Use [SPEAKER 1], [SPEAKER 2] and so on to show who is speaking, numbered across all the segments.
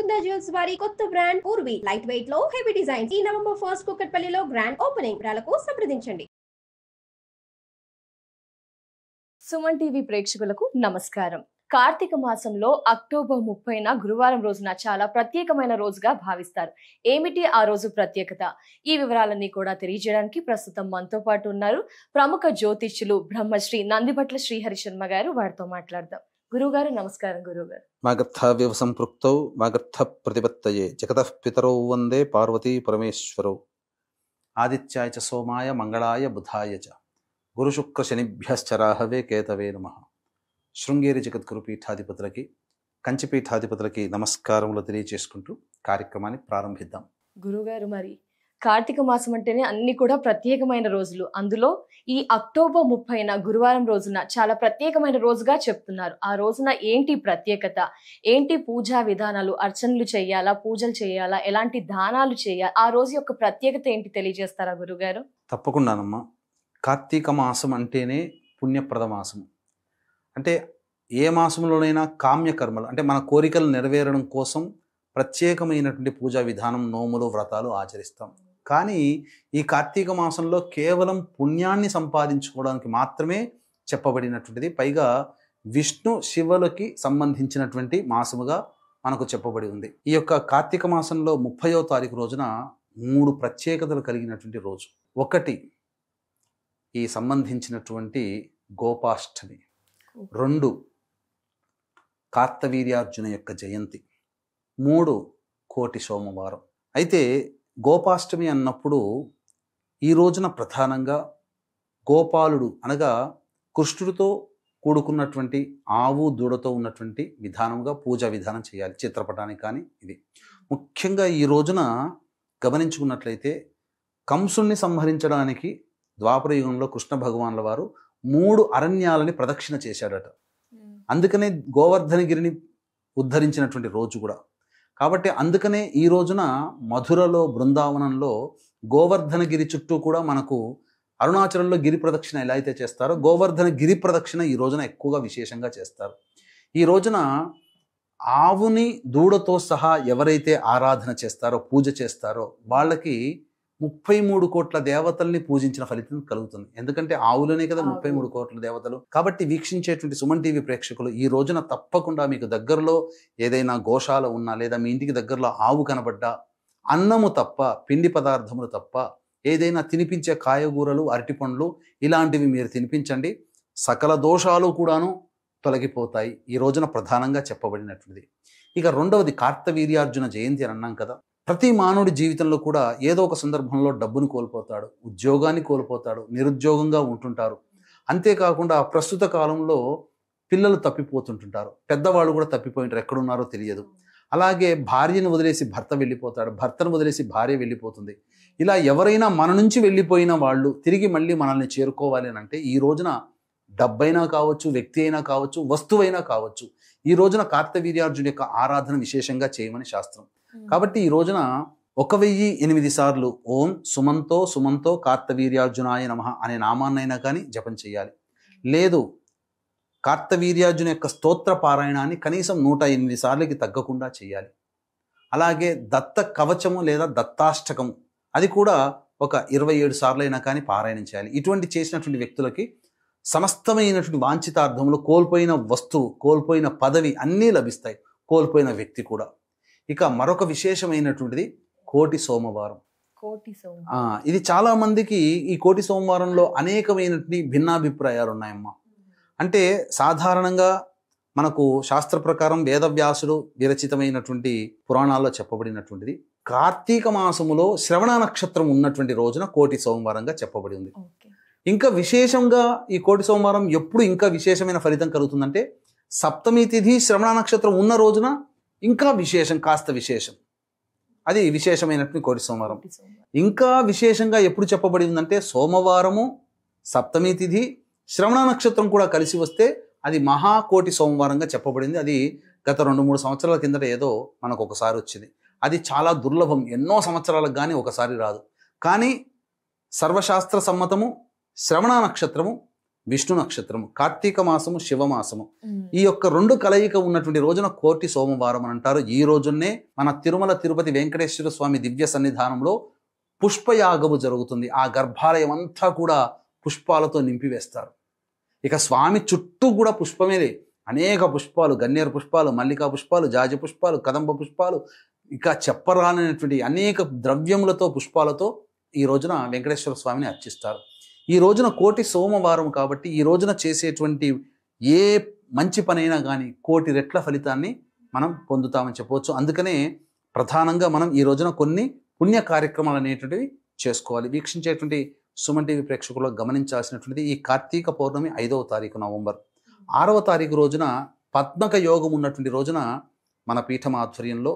[SPEAKER 1] Mukunda jewels వారి కొత్త brand Purvi light weight లో హెవీ డిజైన్స్ ఈ నవంబర్ 1 కుక్కట్పల్లిలో గ్రాండ్ ఓపెనింగ్. వివరాలకు సంప్రదించండి.
[SPEAKER 2] సుమన్ టీవీ ప్రేక్షకులకు నమస్కారం. కార్తీక మాసంలో అక్టోబర్ 30న గురువారం రోజున చాలా ప్రత్యేకమైన రోజుగా భావిస్తారు. ఏమిటి ఆ రోజు ప్రత్యేకత? ఈ వివరాలన్నీ కూడా తెలియజేయడానికి ప్రస్తుతం మనతో పాటు ఉన్నారు ప్రముఖ జ్యోతిష్యులు బ్రహ్మశ్రీ నందిబట్ల శ్రీహరి శర్మ గారు. వారితో మాట్లాడదాం. గురుగారు నమస్కారం. గురుగారు,
[SPEAKER 3] వాగర్థవ్యవ సంపృక్తౌ వాగర్థ ప్రతిపత్తయే జగతః పితరౌ వందే పార్వతీ పరమేశ్వరౌ ఆదిత్యాయ చ సోమాయ మంగళాయ బుధాయ చ గురు శుక్ర శనిభ్యశ్చరాహవే కేతవే నమః. శృంగేరి జగద్గురు పీఠాధిపతులకి కంచి పీఠాధిపతులకి నమస్కారములు తెలియజేసుకుంటూ కార్యక్రమాన్ని ప్రారంభిద్దాం.
[SPEAKER 2] గురుగారు, మరి కార్తీక మాసం అంటేనే అన్ని కూడా ప్రత్యేకమైన రోజులు. అందులో ఈ అక్టోబర్ 30న గురువారం రోజున చాలా ప్రత్యేకమైన రోజుగా చెప్తున్నారు. ఆ రోజున ఏంటి ప్రత్యేకత, ఏంటి పూజా విధానాలు, అర్చనలు చేయాలా, పూజలు చేయాలా, ఎలాంటి దానాలు చేయాలి, ఆ రోజు యొక్క ప్రత్యేకత ఏంటి తెలియజేస్తారా గురుగారు?
[SPEAKER 3] తప్పకుండానమ్మా. కార్తీక మాసం అంటేనే పుణ్యప్రద మాసం. అంటే ఏ మాసంలోనైనా కామ్యకర్మలు అంటే మన కోరికలు నెరవేరడం కోసం ప్రత్యేకమైనటువంటి పూజా విధానం, నోములు, వ్రతాలు ఆచరిస్తాం. కానీ ఈ కార్తీక మాసంలో కేవలం పుణ్యాన్ని సంపాదించుకోవడానికి మాత్రమే చెప్పబడినటువంటిది. పైగా విష్ణు శివులకి సంబంధించినటువంటి మాసముగా మనకు చెప్పబడి ఉంది. ఈ యొక్క కార్తీక మాసంలో 30వ తారీఖు రోజున 3 ప్రత్యేకతలు కలిగినటువంటి రోజు. ఒకటి ఈ సంబంధించినటువంటి గోపాష్టమి, 2 కార్తవీర్యార్జున యొక్క జయంతి, 3 కోటి సోమవారం. అయితే గోపాష్టమి అన్నప్పుడు ఈ రోజున ప్రధానంగా గోపాలుడు అనగా కృష్ణుడితో కూడుకున్నటువంటి ఆవు దూడతో ఉన్నటువంటి విధానంగా పూజా విధానం చేయాలి. చిత్రపటానికి కానీ ఇది ముఖ్యంగా ఈ రోజున గమనించుకున్నట్లయితే కంసుణ్ణి సంహరించడానికి ద్వాపర యుగంలో కృష్ణ భగవాన్ల వారు 3 అరణ్యాలని ప్రదక్షిణ చేశాడట. అందుకనే గోవర్ధనగిరిని ఉద్ధరించినటువంటి రోజు కూడా. కాబట్టి అందుకనే ఈ రోజున మధురలో, బృందావనంలో గోవర్ధనగిరి చుట్టూ కూడా మనకు అరుణాచలంలో గిరి ప్రదక్షిణ ఎలా అయితే చేస్తారో గోవర్ధన గిరి ప్రదక్షిణ ఈ రోజున ఎక్కువగా విశేషంగా చేస్తారు. ఈ రోజున ఆవుని దూడతో సహా ఎవరైతే ఆరాధన చేస్తారో, పూజ చేస్తారో వాళ్ళకి 33 కోట్ల దేవతల్ని పూజించిన ఫలితం కలుగుతుంది. ఎందుకంటే ఆవులనే కదా 33 కోట్ల దేవతలు. కాబట్టి వీక్షించేటువంటి సుమన్ టీవీ ప్రేక్షకులు ఈ రోజున తప్పకుండా మీకు దగ్గరలో ఏదైనా గోశాల ఉన్నా లేదా మీ ఇంటికి దగ్గరలో ఆవు కనబడ్డా అన్నము తప్ప, పిండి పదార్థములు తప్ప ఏదైనా తినిపించే కాయగూరలు, అరటిపండ్లు ఇలాంటివి మీరు తినిపించండి. సకల దోషాలు కూడాను తొలగిపోతాయి. ఈ రోజున ప్రధానంగా చెప్పబడినటువంటిది. ఇక 2వది కార్తవీర్యార్జున జయంతి అని అన్నాం కదా. ప్రతి మానవుడి జీవితంలో కూడా ఏదో ఒక సందర్భంలో డబ్బును కోల్పోతాడు, ఉద్యోగాన్ని కోల్పోతాడు, నిరుద్యోగంగా ఉంటుంటారు. అంతేకాకుండా ప్రస్తుత కాలంలో పిల్లలు తప్పిపోతుంటుంటారు, పెద్దవాళ్ళు కూడా తప్పిపోయింటారు, ఎక్కడున్నారో తెలియదు. అలాగే భార్యను వదిలేసి భర్త వెళ్ళిపోతాడు, భర్తను వదిలేసి భార్య వెళ్ళిపోతుంది. ఇలా ఎవరైనా మన నుంచి వెళ్ళిపోయిన వాళ్ళు తిరిగి మళ్ళీ మనల్ని చేరుకోవాలి అని అంటే ఈ రోజున డబ్బైనా కావచ్చు, వ్యక్తి అయినా కావచ్చు, వస్తువైనా కావచ్చు, ఈ రోజున కార్తవీర్యార్జున యొక్క ఆరాధన విశేషంగా చేయమని శాస్త్రం. కాబట్టి ఈ రోజున 1008 సార్లు ఓం సుమంతో సుమంతో కార్తవీర్యార్జునాయ నమః అనే నామాన్నైనా కానీ జపం చేయాలి. లేదు కార్తవీర్యార్జున యొక్క స్తోత్ర పారాయణాన్ని కనీసం 108 సార్లకి తగ్గకుండా చేయాలి. అలాగే దత్త కవచము లేదా దత్తాష్టకము అది కూడా ఒక 27 సార్లు అయినా కానీ పారాయణం చేయాలి. ఇటువంటి చేసినటువంటి వ్యక్తులకి సమస్తమైనటువంటి వాంఛితార్థములు, కోల్పోయిన వస్తువు, కోల్పోయిన పదవి అన్నీ లభిస్తాయి, కోల్పోయిన వ్యక్తి కూడా. ఇక మరొక విశేషమైనటువంటిది కోటి సోమవారం. ఇది చాలా మందికి ఈ కోటి సోమవారంలో అనేకమైనటువంటి భిన్నాభిప్రాయాలు ఉన్నాయమ్మా. అంటే సాధారణంగా మనకు శాస్త్ర ప్రకారం వేదవ్యాసుడు విరచితమైనటువంటి పురాణాల్లో చెప్పబడినటువంటిది కార్తీక మాసములో శ్రవణ నక్షత్రం ఉన్నటువంటి రోజున కోటి సోమవారంగా చెప్పబడి ఉంది. ఇంకా విశేషంగా ఈ కోటి సోమవారం ఎప్పుడు ఇంకా విశేషమైన ఫలితం కలుగుతుందంటే సప్తమి తిథి శ్రవణ నక్షత్రం ఉన్న రోజున ఇంకా విశేషం, కాస్త విశేషం. అది విశేషమైనటువంటి కోటి సోమవారం. ఇంకా విశేషంగా ఎప్పుడు చెప్పబడి ఉందంటే సోమవారము, సప్తమి తిథి, శ్రవణ నక్షత్రం కూడా కలిసి వస్తే అది మహాకోటి సోమవారంగా చెప్పబడింది. అది గత 2-3 సంవత్సరాల కిందట ఏదో మనకు ఒకసారి వచ్చింది. అది చాలా దుర్లభం, ఎన్నో సంవత్సరాలకు కానీ ఒకసారి రాదు. కానీ సర్వశాస్త్ర సమ్మతము శ్రవణ నక్షత్రము విష్ణు నక్షత్రము, కార్తీక మాసము శివమాసము. ఈ యొక్క 2 కలయిక ఉన్నటువంటి రోజున కోటి సోమవారం అని అంటారు. ఈ రోజునే మన తిరుమల తిరుపతి వెంకటేశ్వర స్వామి దివ్య సన్నిధానంలో పుష్పయాగము జరుగుతుంది. ఆ గర్భాలయం అంతా కూడా పుష్పాలతో నింపివేస్తారు. ఇక స్వామి చుట్టూ కూడా పుష్పమేలే, అనేక పుష్పాలు, గన్నేరు పుష్పాలు, మల్లికా పుష్పాలు, జాజి పుష్పాలు, కదంబ పుష్పాలు, ఇక చెప్పరానటువంటి అనేక ద్రవ్యములతో పుష్పాలతో ఈ రోజున వెంకటేశ్వర స్వామిని అర్చిస్తారు. ఈ రోజున కోటి సోమవారం కాబట్టి ఈ రోజున చేసేటువంటి ఏ మంచి పనైనా కానీ కోటి రెట్ల ఫలితాన్ని మనం పొందుతామని చెప్పవచ్చు. అందుకనే ప్రధానంగా మనం ఈ రోజున కొన్ని పుణ్య కార్యక్రమాలు అనేటువంటివి చేసుకోవాలి. వీక్షించేటువంటి సుమన్ టీవీ ప్రేక్షకులు గమనించాల్సినటువంటిది, ఈ కార్తీక పౌర్ణమి 5వ తారీఖు నవంబర్, 6వ తారీఖు రోజున పద్మక యోగం ఉన్నటువంటి రోజున మన పీఠం ఆధ్వర్యంలో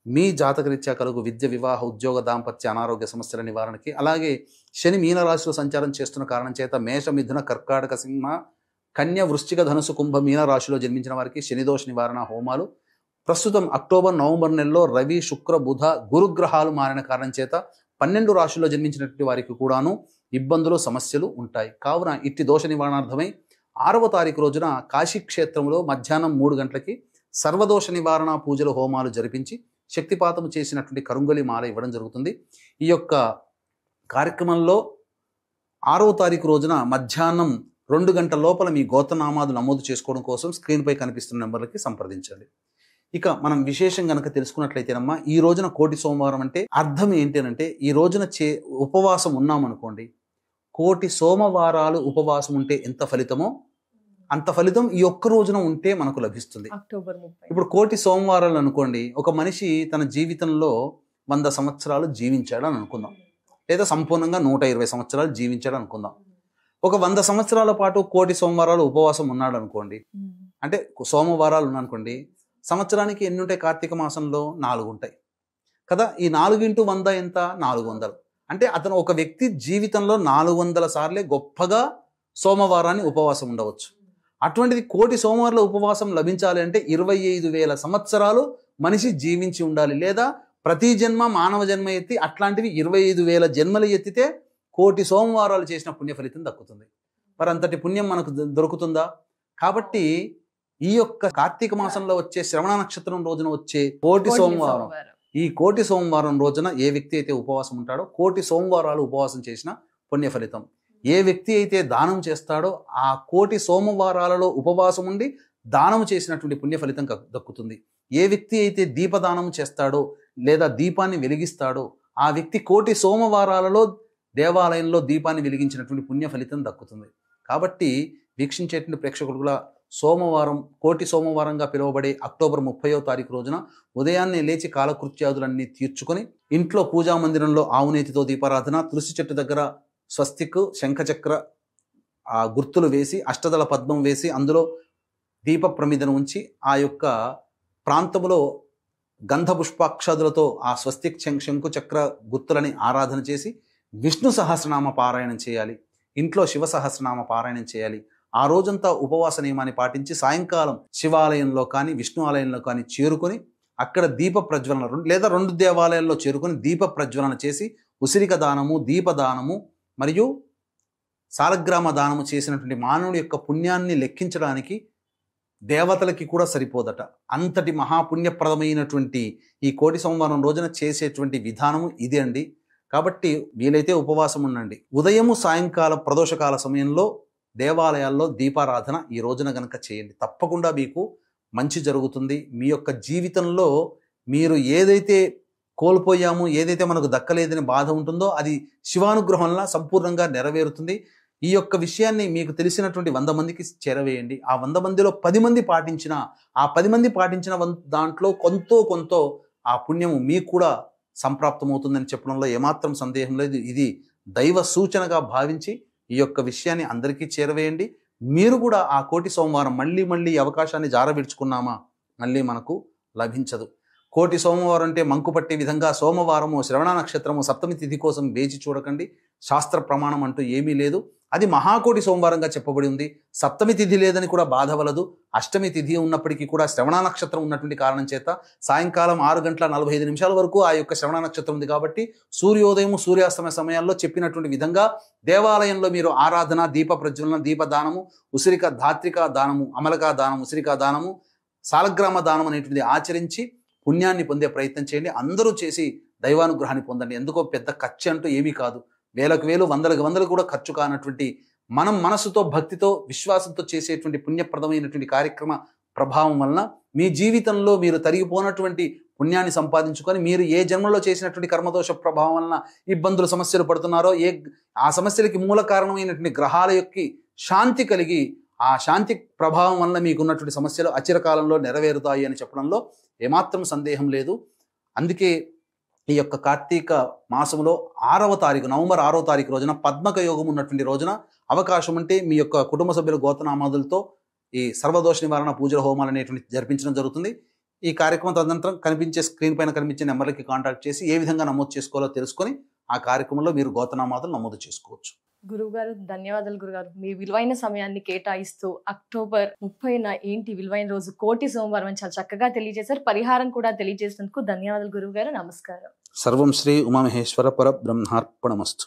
[SPEAKER 3] మీ జాతకరీత్యా కలుగు విద్య, వివాహ, ఉద్యోగ, దాంపత్య, అనారోగ్య సమస్యల నివారణకి, అలాగే శని మీనరాశిలో సంచారం చేస్తున్న కారణం చేత మేష, మిథున, కర్కాటక, సింహ, కన్య, వృశ్చిక, ధనుసు, కుంభ, మీన రాశిలో జన్మించిన వారికి శనిదోష నివారణ హోమాలు. ప్రస్తుతం అక్టోబర్, నవంబర్ నెలలో రవి, శుక్ర, బుధ, గురుగ్రహాలు మారిన కారణం చేత 12 రాశుల్లో జన్మించినటువంటి వారికి కూడాను ఇబ్బందులు, సమస్యలు ఉంటాయి. కావున ఇట్టి దోష నివారణార్థమై 6వ తారీఖు రోజున కాశీ క్షేత్రంలో మధ్యాహ్నం 3 గంటలకి సర్వదోష నివారణ పూజలు, హోమాలు జరిపించి శక్తిపాతము చేసినటువంటి కరుంగలి మాల ఇవ్వడం జరుగుతుంది. ఈ యొక్క కార్యక్రమంలో 6వ తారీఖు రోజున మధ్యాహ్నం 2 గంటల లోపల మీ గోత్రనామాలు నమోదు చేసుకోవడం కోసం స్క్రీన్పై కనిపిస్తున్న నెంబర్లకి సంప్రదించండి. ఇక మనం విశేషం కనుక తెలుసుకున్నట్లయితేనమ్మా, ఈ రోజున కోటి సోమవారం అంటే అర్థం ఏంటి అంటే, ఈ రోజున ఉపవాసం ఉన్నామనుకోండి, కోటి సోమవారాలు ఉపవాసం ఉంటే ఎంత ఫలితమో అంత ఫలితం ఈ ఒక్క రోజున ఉంటే మనకు లభిస్తుంది.
[SPEAKER 2] అక్టోబర్ 30.
[SPEAKER 3] ఇప్పుడు కోటి సోమవారాలు అనుకోండి, ఒక మనిషి తన జీవితంలో 100 సంవత్సరాలు జీవించాడు అని అనుకుందాం, లేదా సంపూర్ణంగా 120 సంవత్సరాలు జీవించాడు అనుకుందాం. ఒక 100 సంవత్సరాల పాటు కోటి సోమవారాలు ఉపవాసం ఉన్నాడు అనుకోండి, అంటే సోమవారాలు ఉన్నాయనుకోండి, సంవత్సరానికి ఎన్ని ఉంటాయి? కార్తీక మాసంలో 4 ఉంటాయి కదా. ఈ 4 × 100 ఎంత? 400. అంటే అతను ఒక వ్యక్తి జీవితంలో 400 సార్లే గొప్పగా సోమవారాన్ని ఉపవాసం ఉండవచ్చు. అటువంటిది కోటి సోమవారాల ఉపవాసం లభించాలి అంటే 25,000 సంవత్సరాలు మనిషి జీవించి ఉండాలి, లేదా ప్రతి జన్మ మానవ జన్మ ఎత్తి అట్లాంటివి 25,000 జన్మలు ఎత్తితే కోటి సోమవారాలు చేసిన పుణ్య ఫలితం దక్కుతుంది. మరి అంతటి పుణ్యం మనకు దొరుకుతుందా? కాబట్టి ఈ యొక్క కార్తీక మాసంలో వచ్చే శ్రవణ నక్షత్రం రోజున వచ్చే కోటి సోమవారం, ఈ కోటి సోమవారం రోజున ఏ వ్యక్తి అయితే ఉపవాసం ఉంటాడో కోటి సోమవారాలు ఉపవాసం చేసిన పుణ్య ఫలితం. ఏ వ్యక్తి అయితే దానం చేస్తాడో ఆ కోటి సోమవారాలలో ఉపవాసం ఉండి దానం చేసినటువంటి పుణ్య ఫలితం దక్కుతుంది. ఏ వ్యక్తి అయితే దీపదానం చేస్తాడో లేదా దీపాన్ని వెలిగిస్తాడో ఆ వ్యక్తి కోటి సోమవారాలలో దేవాలయంలో దీపాన్ని వెలిగించినటువంటి పుణ్య ఫలితం దక్కుతుంది. కాబట్టి వీక్షించేటువంటి ప్రేక్షకులుగా సోమవారం, కోటి సోమవారంగా పిలువబడే అక్టోబర్ 30వ తారీఖు రోజున ఉదయాన్నే లేచి కాలకృత్యాదులన్నీ తీర్చుకొని ఇంట్లో పూజా మందిరంలో ఆవునేతితో దీపారాధన, తులసి చెట్టు దగ్గర స్వస్తిక్, శంఖచక్ర ఆ గుర్తులు వేసి, అష్టదళ పద్మం వేసి అందులో దీప ప్రమిదను ఉంచి ఆ యొక్క ప్రాంతంలో గంధ పుష్పాక్షదులతో ఆ స్వస్తిక్, శంకు చక్ర గుర్తులని ఆరాధన చేసి విష్ణు సహస్రనామ పారాయణం చేయాలి. ఇంట్లో శివ సహస్రనామ పారాయణం చేయాలి. ఆ రోజంతా ఉపవాస నియమాన్ని పాటించి సాయంకాలం శివాలయంలో కానీ విష్ణు ఆలయంలో కానీ చేరుకొని అక్కడ దీప ప్రజ్వలన, లేదా 2 దేవాలయాల్లో చేరుకొని దీప ప్రజ్వలన చేసి ఉసిరిక దానము, దీపదానము మరియు సాలగ్రామ దానము చేసినటువంటి మానవుడి యొక్క పుణ్యాన్ని లెక్కించడానికి దేవతలకి కూడా సరిపోదట. అంతటి మహాపుణ్యప్రదమైనటువంటి ఈ కోటి సోమవారం రోజున చేసేటువంటి విధానము ఇదే అండి. కాబట్టి వీలైతే ఉపవాసం ఉండండి. ఉదయము సాయంకాలం ప్రదోషకాల సమయంలో దేవాలయాల్లో దీపారాధన ఈ రోజున గనక చేయండి. తప్పకుండా మీకు మంచి జరుగుతుంది. మీ యొక్క జీవితంలో మీరు ఏదైతే కోల్పోయాము, ఏదైతే మనకు దక్కలేదని బాధ ఉంటుందో అది శివానుగ్రహం వల్ల సంపూర్ణంగా నెరవేరుతుంది. ఈ యొక్క విషయాన్ని మీకు తెలిసినటువంటి 100 మందికి చేరవేయండి. ఆ 100 మందిలో 10 మంది పాటించిన, ఆ 10 మంది పాటించిన దాంట్లో కొంతో ఆ పుణ్యము మీకు కూడా సంప్రాప్తమవుతుందని చెప్పడంలో ఏమాత్రం సందేహం లేదు. ఇది దైవ సూచనగా భావించి ఈ యొక్క విషయాన్ని అందరికీ చేరవేయండి. మీరు కూడా ఆ కోటి సోమవారం మళ్ళీ అవకాశాన్ని జారవిడ్చుకున్నామా మళ్ళీ మనకు లభించదు. కోటి సోమవారం అంటే మంకు పట్టే విధంగా సోమవారము, శ్రవణ నక్షత్రము, సప్తమి తిథి కోసం వేచి చూడకండి. శాస్త్ర ప్రమాణం అంటూ ఏమీ లేదు. అది మహాకోటి సోమవారంగా చెప్పబడి ఉంది. సప్తమి తిథి లేదని కూడా బాధవలదు. అష్టమి తిథి ఉన్నప్పటికీ కూడా శ్రవణ నక్షత్రం ఉన్నటువంటి కారణం చేత సాయంకాలం 6:45 వరకు ఆ యొక్క శ్రవణ నక్షత్రం ఉంది కాబట్టి సూర్యోదయం సూర్యాస్తమయ సమయాల్లో చెప్పినటువంటి విధంగా దేవాలయంలో మీరు ఆరాధన, దీప ప్రజ్వలన, దీపదానము, ఉసిరిక ధాత్రికా దానము, అమలకా దానం, ఉసిరికా దానము, సాలగ్రామ దానం అనేటువంటిది ఆచరించి పుణ్యాన్ని పొందే ప్రయత్నం చేయండి. అందరూ చేసి దైవానుగ్రహాన్ని పొందండి. ఎందుకో పెద్ద ఖర్చు అంటూ ఏమీ కాదు. వేలకు వేలు, వందలకు వందలు కూడా ఖర్చు కానటువంటి మనం మనసుతో, భక్తితో, విశ్వాసంతో చేసేటువంటి పుణ్యప్రదమైనటువంటి కార్యక్రమ ప్రభావం వలన మీ జీవితంలో మీరు తరిగిపోనటువంటి పుణ్యాన్ని సంపాదించుకొని మీరు ఏ జన్మలో చేసినటువంటి కర్మదోష ప్రభావం వలన ఇబ్బందులు, సమస్యలు పడుతున్నారో ఆ సమస్యలకి మూల కారణమైనటువంటి గ్రహాల యొక్క శాంతి కలిగి ఆ శాంతి ప్రభావం వలన మీకున్నటువంటి సమస్యలు అచిరకాలంలో నెరవేరుతాయి అని చెప్పడంలో ఏమాత్రం సందేహం లేదు. అందుకే ఈ యొక్క కార్తీక మాసంలో 6వ తారీఖు, నవంబర్ 6వ తారీఖు రోజున పద్మక యోగం ఉన్నటువంటి రోజున అవకాశం ఉంటే మీ యొక్క కుటుంబ సభ్యుల గోత్రనామాదులతో ఈ సర్వదోష నివారణ పూజల హోమాలు అనేటువంటి జరిపించడం జరుగుతుంది. ఈ కార్యక్రమం తదనంతరం కనిపించే స్క్రీన్ పైన కనిపించే నెంబర్లకి కాంటాక్ట్ చేసి ఏ విధంగా నమోదు చేసుకోవాలో తెలుసుకొని ఆ కార్యక్రమంలో మీరు గోత్రనామాదులు నమోదు చేసుకోవచ్చు.
[SPEAKER 2] గురువుగారు ధన్యవాదాలు గురుగారు. మీ విలువైన సమయాన్ని కేటాయిస్తూ అక్టోబర్ 30న ఏంటి విలువైన రోజు, కోటి సోమవారం అని చాలా చక్కగా తెలియజేశారు. పరిహారం కూడా తెలియజేసినందుకు ధన్యవాదాలు గురువుగారు. నమస్కారం.
[SPEAKER 3] సర్వం శ్రీ ఉమామహేశ్వర పరబ్రహ్మార్పణమస్తు.